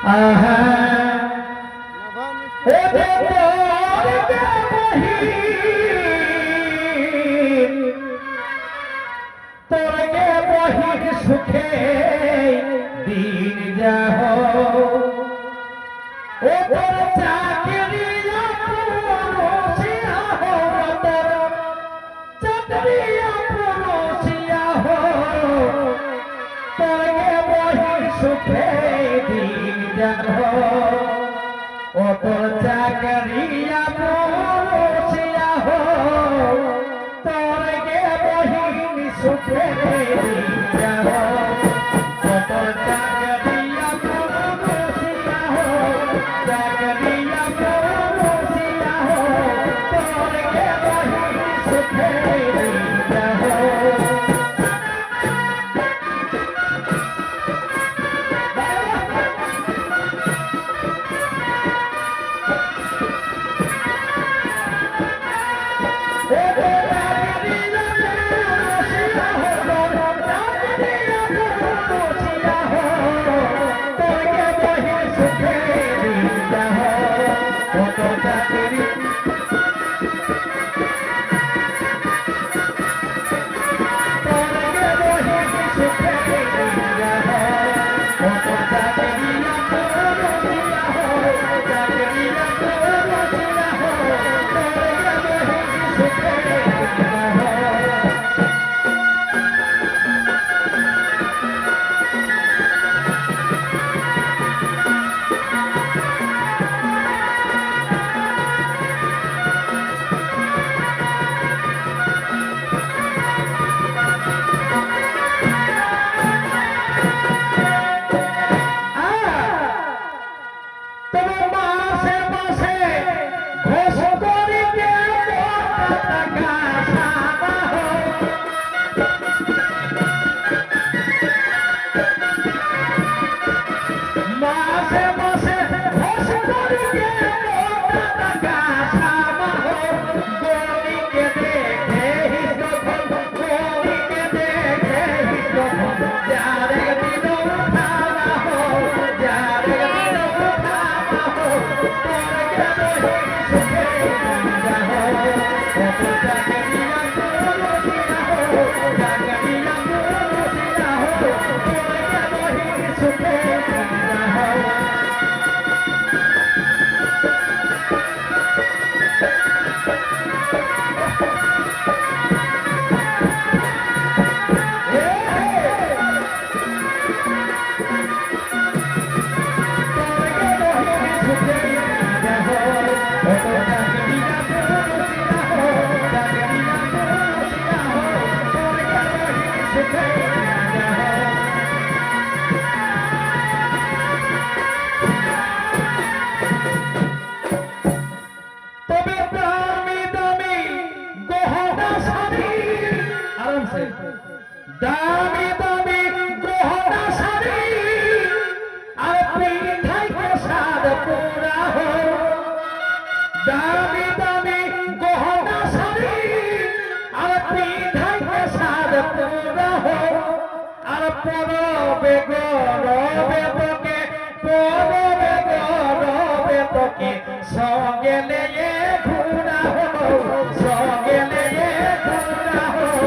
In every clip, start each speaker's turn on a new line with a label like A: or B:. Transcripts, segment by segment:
A: आहा ओ देव के बही तोर के बही सुखे दिन जाहो ओ तोर चाकरी परोसिया हो तोर चाकरी परोसिया हो तोर के बही सुखे दिन जाहो ओ तोर चाकरी परोसिया हो तोर के बही सुखे दिन जाहो ओ तोर चाकरी परोसिया हो चाकरी परोसिया हो तोर के बही सुखे दिन जाहो दामी दामी गहना साड़ी और पीठाई के साथ पूरा हो दामी दामी गहना साड़ी और पीठाई के साथ पूरा हो और परबे गरबे तोके संगे ले घूरा हो संगे ले घूरा हो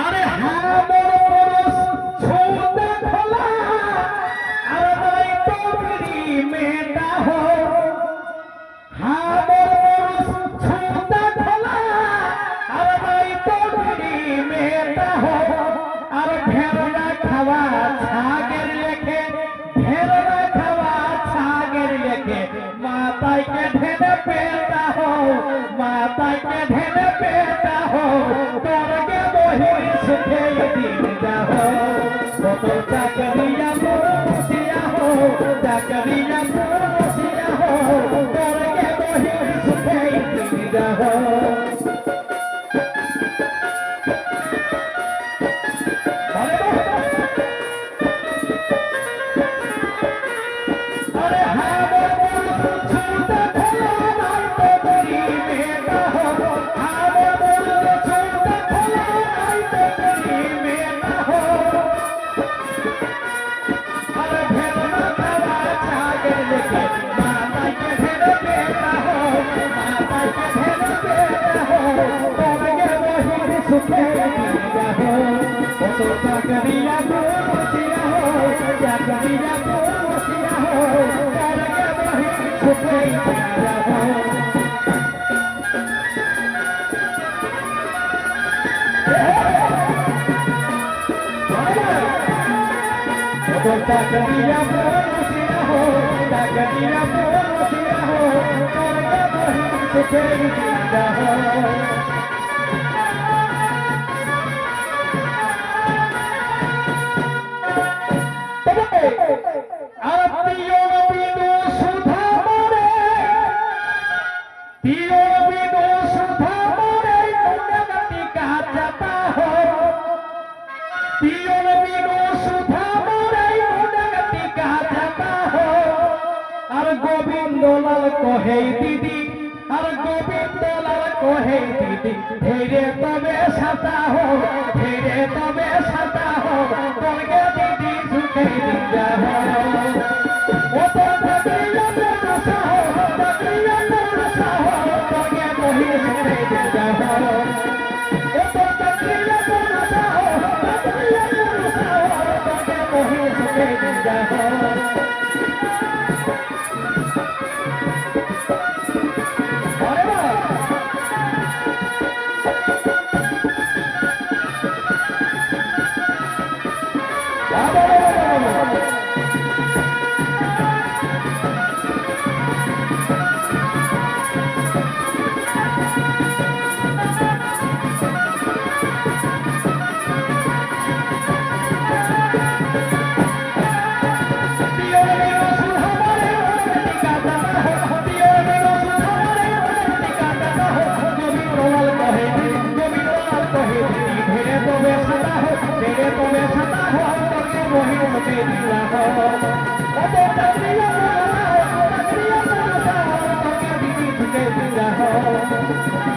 A: अरे हाँ लेके माताई के ढेने पेटा हो माताई के ढेने पेटा हो करके वही सुखे दिन जाओ तो चाकरिया मुसिया हो चाकरिया मुसिया हो करके वही सुखे दिन जाओ Jagariya Murtiya ho, Jagariya Murtiya ho, Karya Bahi Sukhaiya ho. Jagariya Murtiya ho, Jagariya Murtiya ho, Karya Bahi Sukhaiya ho. कोहे दीदी और गोविंद लाल कोहे दीदी धीरे तबे सता हो धीरे तबे सता हो कोलगे दीदी सुखे दिया हो ओ तो तकरिया नसा हो तकरिया नसा हो कोलगे कोही सुखे दिया हो ओ तो तकरिया नसा हो तकरिया नसा हो कोलगे कोही सुखे दिया हो Oh